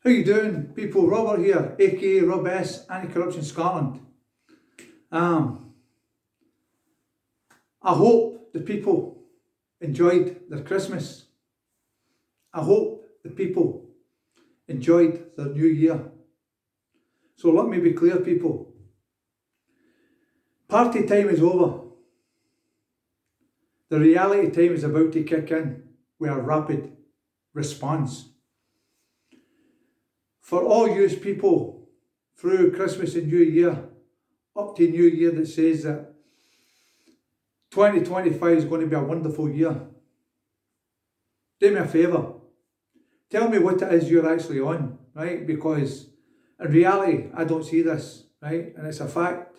How you doing, people? Robert here, AKA Robess Anti-Corruption Scotland. I hope the people enjoyed their Christmas. I hope the people enjoyed their New Year. So let me be clear, people. Party time is over. The reality time is about to kick in with a rapid response. For all you people through Christmas and New Year, up to New Year, that says that 2025 is going to be a wonderful year, do me a favour. Tell me what it is you're actually on, right? Because in reality, I don't see this, right? And it's a fact.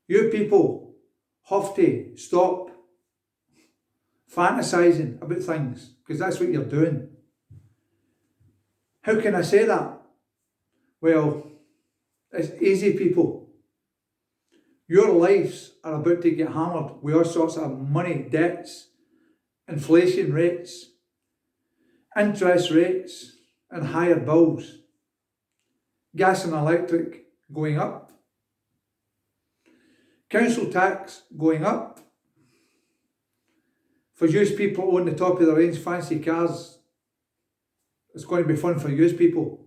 You people have to stop fantasising about things, because that's what you're doing. How can I say that? Well, it's easy, people. Your lives are about to get hammered with all sorts of money, debts, inflation rates, interest rates, and higher bills. Gas and electric going up. Council tax going up. For you people who own the top of the range fancy cars, it's going to be fun for you people,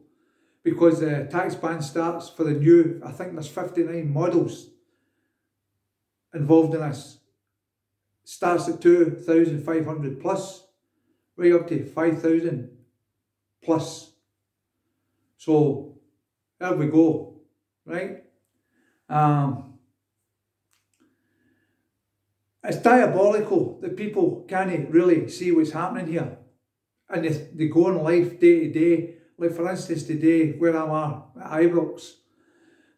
because the tax ban starts for the new, I think there's 59 models involved in this. Starts at 2,500 plus, right up to 5,000 plus. So there we go, right? It's diabolical that people can't really see what's happening here. And they go on life day to day. Like for instance today, where I'm at Ibrox,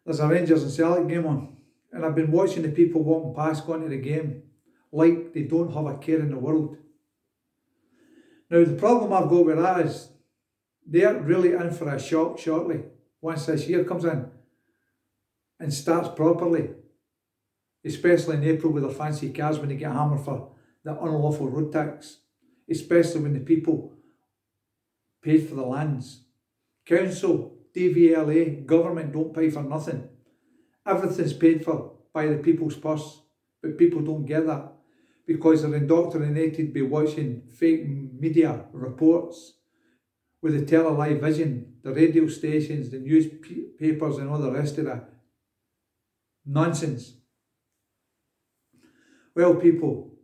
there's a Rangers and Celtic game on. And I've been watching the people walking past going to the game like they don't have a care in the world. Now the problem I've got with that is they're really in for a shock shortly once this year comes in and starts properly. Especially in April with their fancy cars when they get hammered for the unlawful road tax. Especially when the people paid for the lands. Council, DVLA, government don't pay for nothing. Everything's paid for by the people's purse. But people don't get that because they're indoctrinated by watching fake media reports with the tele-live vision, the radio stations, the newspapers and all the rest of that nonsense. Well, people,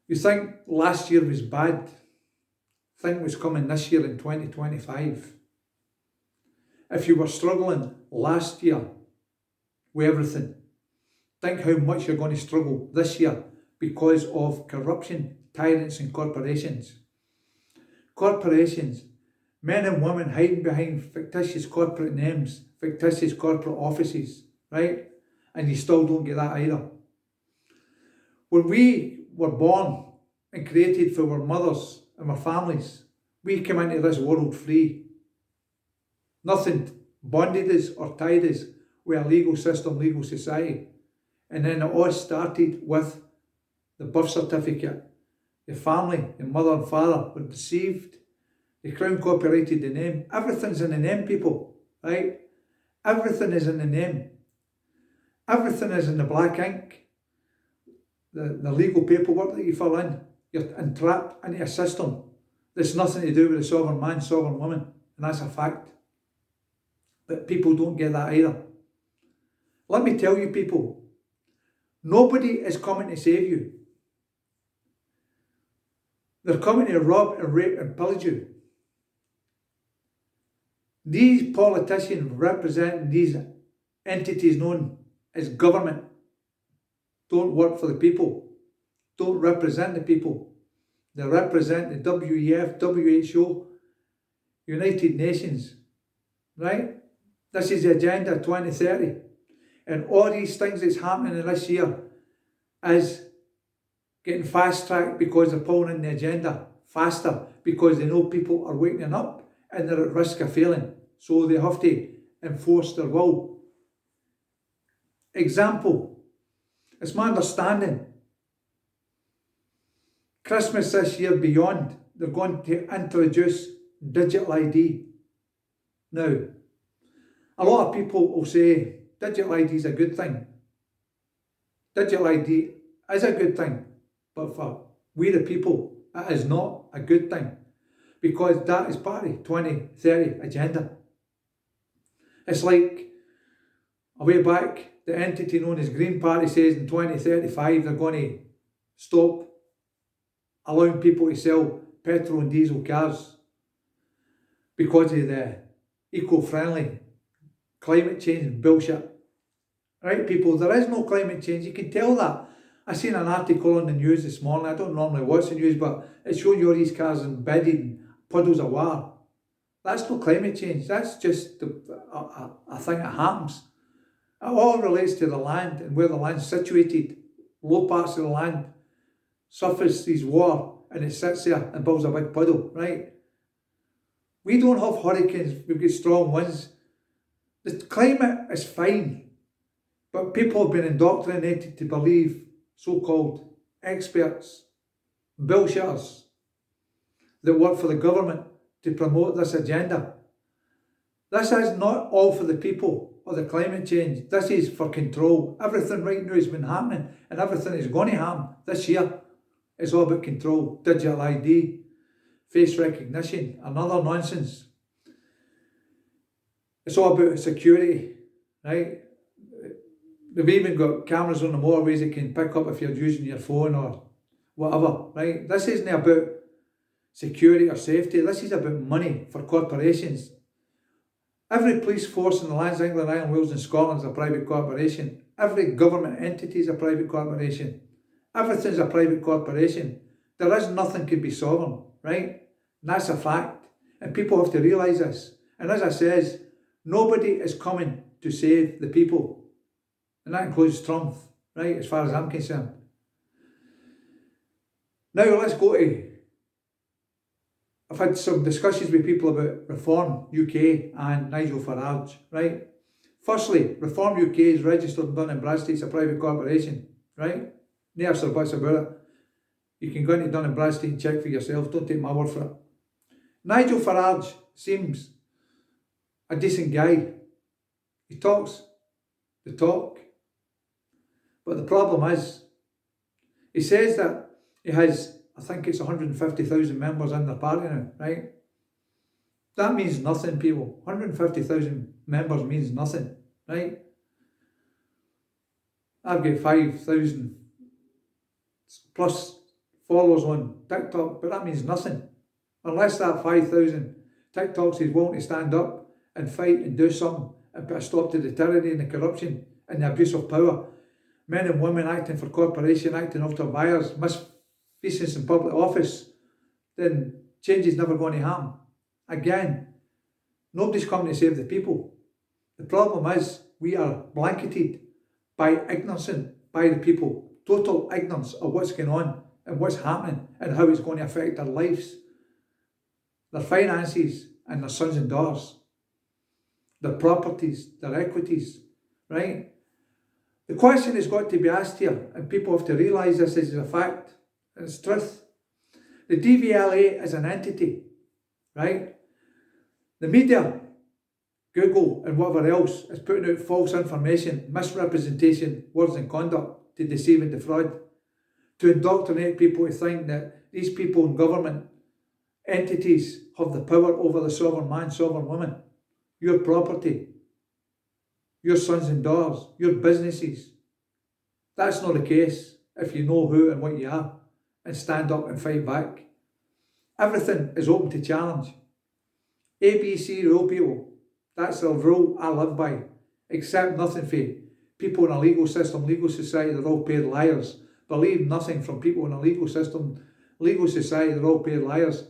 you think last year was bad? Think what's coming this year in 2025. If you were struggling last year with everything, think how much you're going to struggle this year because of corruption, tyrants and corporations. Corporations, men and women hiding behind fictitious corporate names, fictitious corporate offices, right? And you still don't get that either. When we were born and created for our mothers and our families, we came into this world free. Nothing bonded us or tied us with a legal system, legal society. And then it all started with the birth certificate. The family, the mother and father were deceived. The Crown copyrighted the name. Everything's in the name, people, right? Everything is in the name. Everything is in the black ink. The legal paperwork that you fill in, you're entrapped into a system that's nothing to do with the sovereign man, sovereign woman, and that's a fact. But people don't get that either. Let me tell you, people, nobody is coming to save you. They're coming to rob and rape and pillage you. These politicians representing these entities known as government don't work for the people, don't represent the people. They represent the WEF, WHO, United Nations, right? This is the Agenda 2030. And all these things that's happening in this year is getting fast-tracked because they're pulling in the agenda faster because they know people are waking up and they're at risk of failing. So they have to enforce their will. Example, it's my understanding Christmas this year beyond, they're going to introduce digital ID. Now, a lot of people will say digital ID is a good thing. Digital ID is a good thing, but for we the people, it is not a good thing, because that is part of the 2030 agenda. It's like, a way back, the entity known as Green Party says in 2035 they're going to stop allowing people to sell petrol and diesel cars because of the eco-friendly climate change bullshit. Right, people, there is no climate change. You can tell that. I seen an article on the news this morning. I don't normally watch the news, but it's showing you all these cars embedded in puddles of water. That's no climate change. That's just a thing that happens. It all relates to the land and where the land's situated. Low parts of the land surfaces water and it sits there and builds a big puddle, right? We don't have hurricanes. We've got strong winds. The climate is fine, but people have been indoctrinated to believe so-called experts, bullshitters that work for the government to promote this agenda. This is not all for the people or the climate change. This is for control. Everything right now has been happening and everything is going to happen this year. It's all about control. Digital ID, face recognition, another nonsense. It's all about security, right? They've even got cameras on the motorways that can pick up if you're using your phone or whatever, right? This isn't about security or safety. This is about money for corporations. Every police force in the lands of England, Ireland, Wales and Scotland is a private corporation. Every government entity is a private corporation. Everything's a private corporation. There is nothing can be sovereign, right? And that's a fact. And people have to realise this. And as I says, nobody is coming to save the people. And that includes Trump, right, as far as I'm concerned. Now let's go to, I've had some discussions with people about Reform UK and Nigel Farage, right? Firstly, Reform UK is registered in Dun & Bradstreet, it's a private corporation, right? No ifs or buts about it. You can go into Dun & Bradstreet and check for yourself, don't take my word for it. Nigel Farage seems a decent guy. He talks the talk. But the problem is, he says that he has, I think it's 150,000 members in the party now, right? That means nothing, people. 150,000 members means nothing, right? I've got 5,000 plus followers on TikTok, but that means nothing. Unless that 5,000 TikToks is willing to stand up and fight and do something and put a stop to the tyranny and the corruption and the abuse of power. Men and women acting for corporation, acting after buyers, misfeasance in public office, then change is never going to happen. Again, nobody's coming to save the people. The problem is we are blanketed by ignorance by the people, total ignorance of what's going on and what's happening and how it's going to affect their lives, their finances and their sons and daughters, their properties, their equities, right? The question has got to be asked here, and people have to realise this is a fact, it's truth. The DVLA is an entity, right? The media, Google and whatever else is putting out false information, misrepresentation, words and conduct to deceive and defraud, to indoctrinate people to think that these people in government entities have the power over the sovereign man, sovereign woman, your property, your sons and daughters, your businesses. That's not the case if you know who and what you are and stand up and fight back. Everything is open to challenge. ABC rule, people. That's the rule I live by. Accept nothing for people in a legal system, legal society, they're all paid liars. Believe nothing from people in a legal system, legal society, they're all paid liars.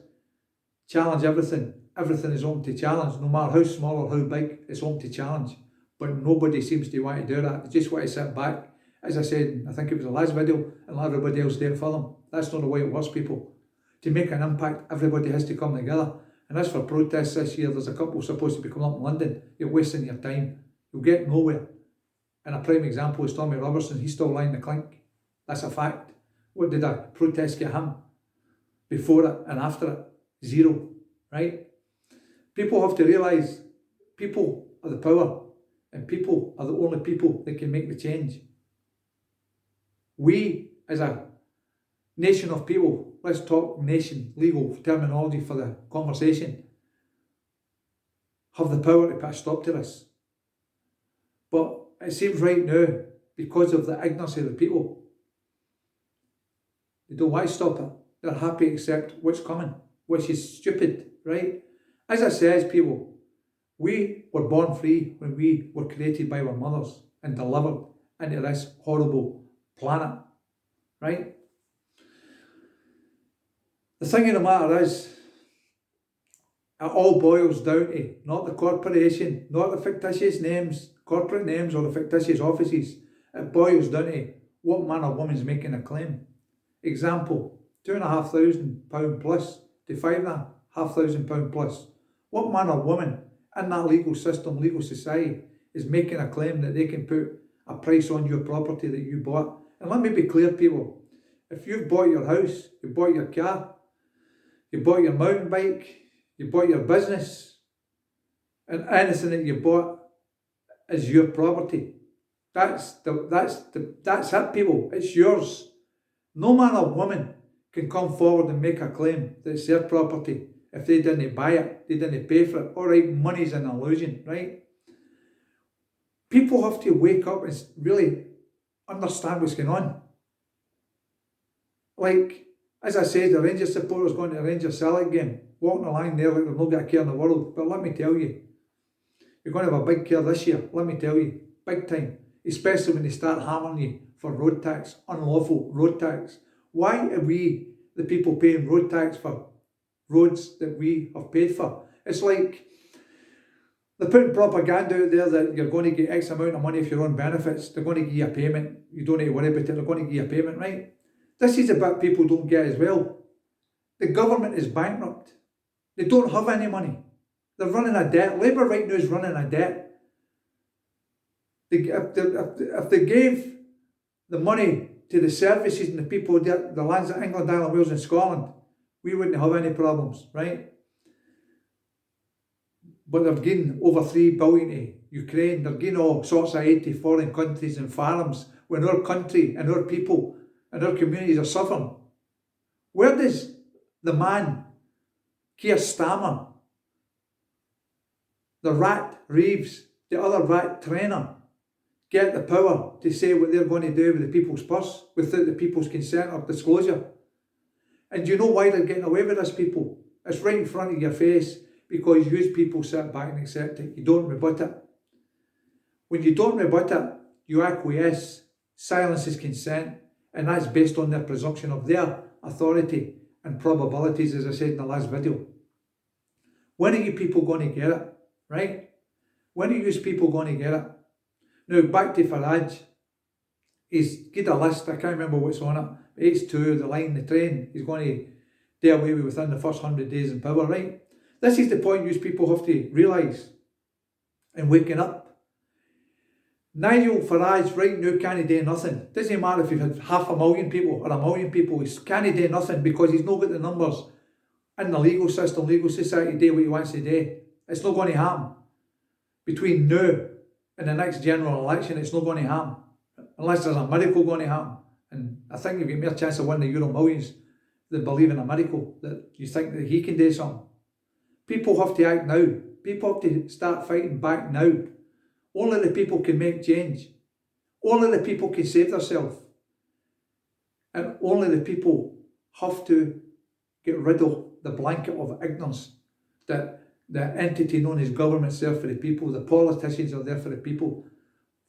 Challenge everything. Everything is open to challenge. No matter how small or how big, it's open to challenge. But nobody seems to want to do that. They just want to sit back. As I said, I think it was the last video, and let everybody else do it for them. That's not the way it works, people. To make an impact, everybody has to come together. And as for protests this year, there's a couple supposed to be coming up in London. You're wasting your time. You'll get nowhere. And a prime example is Tommy Robertson. He's still lying the clink. That's a fact. What did a protest get him? Before it and after it? Zero. Right? People have to realise people are the power, and people are the only people that can make the change. We, as a nation of people, let's talk nation legal terminology for the conversation, have the power to put a stop to this. But it seems right now, because of the ignorance of the people, they don't want to stop it. They're happy to accept what's coming, which is stupid, right? As I says, people, we were born free when we were created by our mothers and delivered into this horrible planet, right? The thing of the matter is, it all boils down to not the corporation, not the fictitious names, corporate names, or the fictitious offices. It boils down to what man or woman's making a claim. Example, £2,500 plus to £5,500 plus. What man or woman in that legal system, legal society, is making a claim that they can put a price on your property that you bought? And let me be clear, people. If you've bought your house, you bought your car, you bought your mountain bike, you bought your business, and anything that you bought is your property. That's it, people. It's yours. No man or woman can come forward and make a claim that it's their property if they didn't buy it, they didn't pay for it. All right, money's an illusion, right? People have to wake up and really understand what's going on. Like, as I said, the Rangers supporters going to a Rangers Celtic game, walking the line there like they've not got a care in the world. But let me tell you, you're going to have a big care this year, let me tell you, big time. Especially when they start hammering you for road tax, unlawful road tax. Why are we, the people, paying road tax for roads that we have paid for? It's like they're putting propaganda out there that you're going to get X amount of money if you're on benefits. They're going to give you a payment. You don't need to worry about it. They're going to give you a payment, right? This is the bit people don't get as well. The government is bankrupt. They don't have any money. They're running a debt. Labour right now is running a debt. If they gave the money to the services and the people, the lands of England, Ireland, Wales and Scotland, we wouldn't have any problems, right? But they're giving over $3 billion to Ukraine. They're giving all sorts of aid to foreign countries and farms when our country and our people and our communities are suffering. Where does the man, Keir Starmer, the rat Reeves, the other rat trainer, get the power to say what they're going to do with the people's purse without the people's consent or disclosure? And do you know why they're getting away with this, people? It's right in front of your face, because you people sit back and accept it. You don't rebut it. When you don't rebut it, you acquiesce. Silence is consent, and that's based on their presumption of their authority and probabilities, as I said in the last video. When are you people going to get it, right? When are you people going to get it? Now, back to Farage. He's got a list, I can't remember what's on it. H2, the line, the train, he's going to do away with within the first 100 days in power, right? This is the point you people have to realise and waking up. Nigel Farage right now can't do nothing. Doesn't matter if you've had 500,000 people or 1,000,000 people, he can't do nothing because he's not got the numbers in the legal system, legal society to do what he wants to do. It's not going to happen. Between now and the next general election, it's not going to happen. Unless there's a miracle going to happen. And I think you've got more chance of winning the Euro Millions than believe in a miracle, that you think that he can do something. People have to act now. People have to start fighting back now. Only the people can make change. Only the people can save themselves. And only the people have to get rid of the blanket of ignorance that the entity known as government's there for the people, the politicians are there for the people.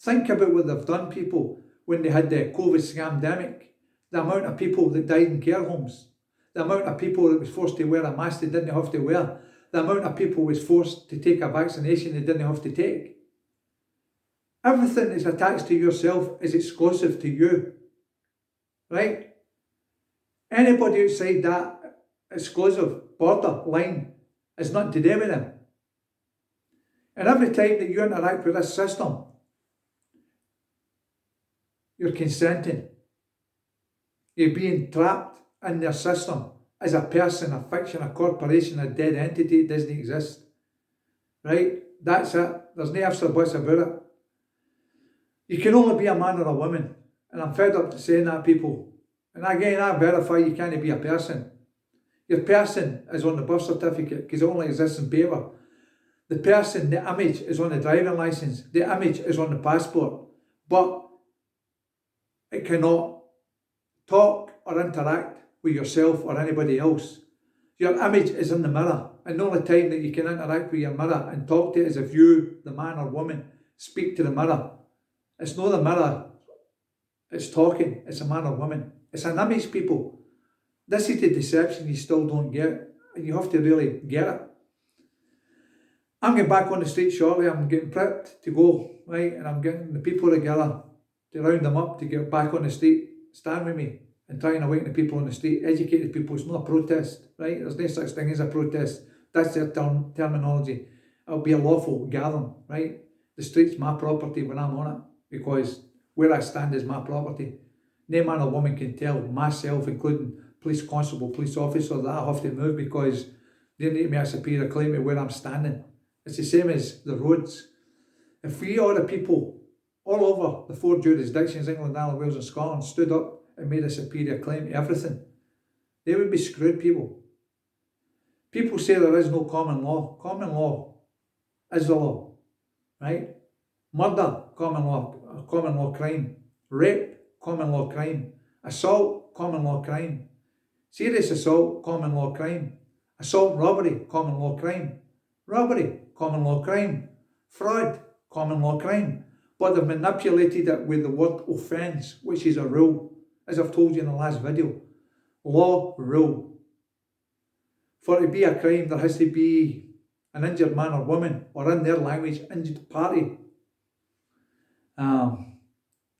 Think about what they've done, people, when they had the COVID scamdemic. The amount of people that died in care homes. The amount of people that was forced to wear a mask they didn't have to wear. The amount of people was forced to take a vaccination they didn't have to take. Everything that's attached to yourself is exclusive to you. Right? Anybody outside that exclusive border line is nothing to do with them. And every time that you interact with this system, you're consenting. You're being trapped in their system as a person, a fiction, a corporation, a dead entity. It doesn't exist. right? That's it. There's no ifs or buts about it. You can only be a man or a woman. And I'm fed up to saying that, people. And again, I verify you can't be a person. Your person is on the birth certificate because it only exists in paper. The person, the image is on the driving licence. The image is on the passport. But it cannot talk or interact with yourself or anybody else. Your image is in the mirror. And the only time that you can interact with your mirror and talk to it is if you, the man or woman, speak to the mirror. It's not the mirror. It's talking. It's a man or woman. It's an image, people. This is the deception you still don't get. And you have to really get it. I'm getting back on the street shortly. I'm getting prepped to go, right? And I'm getting the people together to round them up to get back on the street, stand with me and try and awaken the people on the street, educate the people. It's not a protest, right? There's no such thing as a protest. That's their terminology. It'll be a lawful gathering, right? The street's my property when I'm on it because where I stand is my property. No man or woman can tell myself, including police constable, police officer, that I have to move because they need me a superior claim to where I'm standing. It's the same as the roads. If we all the people all over the 4 jurisdictions, England, Ireland, Wales and Scotland, stood up and made a superior claim to everything, they would be screwed, people. People say there is no common law. Common law is the law, right? Murder, common law crime. Rape, common law crime. Assault, common law crime. Serious assault, common law crime. Assault and robbery, common law crime. Robbery, common law crime. Fraud, common law crime. But they've manipulated it with the word offence, which is a rule, as I've told you in the last video. Law, rule. For it to be a crime, there has to be an injured man or woman, or in their language, injured party.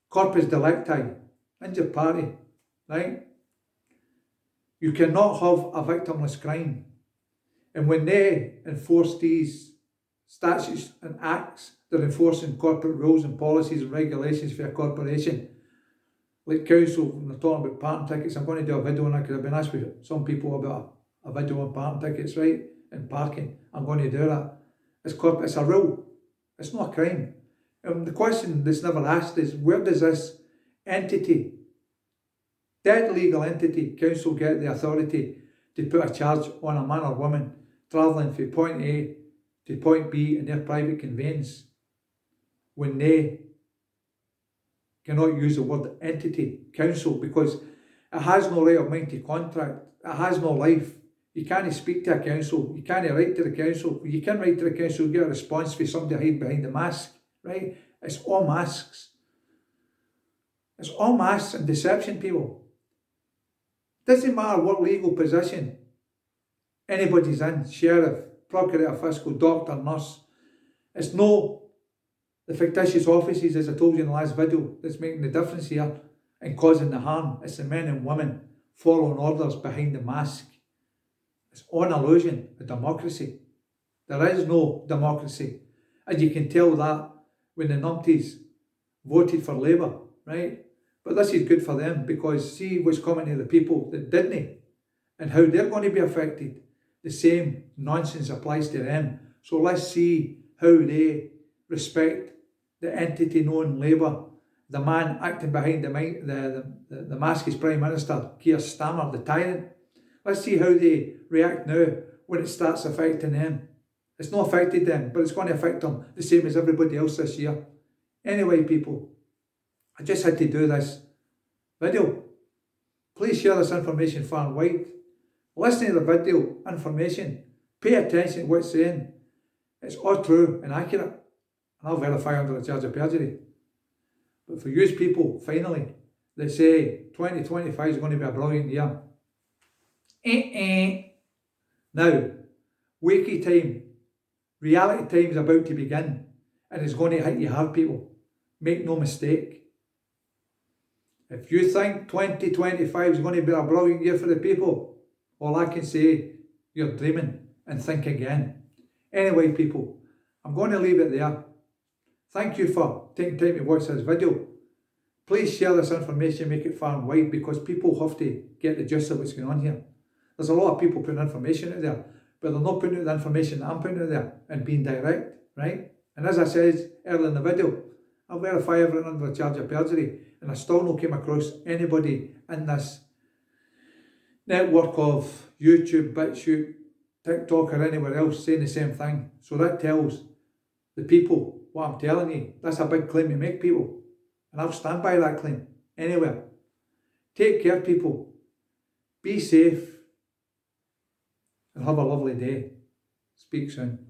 Corpus delicti, injured party, right? You cannot have a victimless crime. And when they enforce these statutes and acts, they're enforcing corporate rules and policies and regulations for a corporation. Like council, when they're talking about parking tickets, I'm going to do a video on that because I've been asked with some people about a video on parking tickets, right? And parking. I'm going to do that. It's a rule. It's not a crime. And the question that's never asked is, where does this entity, dead legal entity, council, get the authority to put a charge on a man or woman travelling from point A to point B in their private conveyance when they cannot use the word entity, council, because it has no right of mind to contract. It has no life. You can't speak to a council. You can't write to the council. You can write to the council, get a response for somebody hiding behind the mask, right? It's all masks. It's all masks and deception, people. Doesn't matter what legal position anybody's in, sheriff, procurator, fiscal, doctor, nurse. It's no the fictitious offices, as I told you in the last video, that's making the difference here and causing the harm. It's the men and women following orders behind the mask. It's all an illusion, a democracy. There is no democracy. And you can tell that when the numpties voted for Labour, right? But this is good for them because see what's coming to the people that didn't and how they're going to be affected. The same nonsense applies to them. So let's see how they respect the entity known Labour, the man acting behind the mask is Prime Minister, Keir Starmer, the tyrant. Let's see how they react now when it starts affecting them. It's not affected them, but it's going to affect them the same as everybody else this year. Anyway, people, I just had to do this video. Please share this information far and wide. Listen to the video information. Pay attention to what's saying. It's all true and accurate. And I'll verify under the charge of perjury. But for you people, finally, that say 2025 is going to be a brilliant year. Now, wakey time, reality time is about to begin. And it's going to hit you hard, people. Make no mistake. If you think 2025 is going to be a brilliant year for the people, all I can say, you're dreaming and think again. Anyway, people, I'm going to leave it there. Thank you for taking time to watch this video. Please share this information, make it far and wide because people have to get the gist of what's going on here. There's a lot of people putting information out there, but they're not putting out the information that I'm putting out there and being direct, right? And as I said earlier in the video, I've verified everything under the charge of perjury, and I still not came across anybody in this network of YouTube, BitChute, TikTok or anywhere else saying the same thing. So that tells the people what I'm telling you. That's a big claim to make, people. And I'll stand by that claim anywhere. Take care, people. Be safe. And have a lovely day. Speak soon.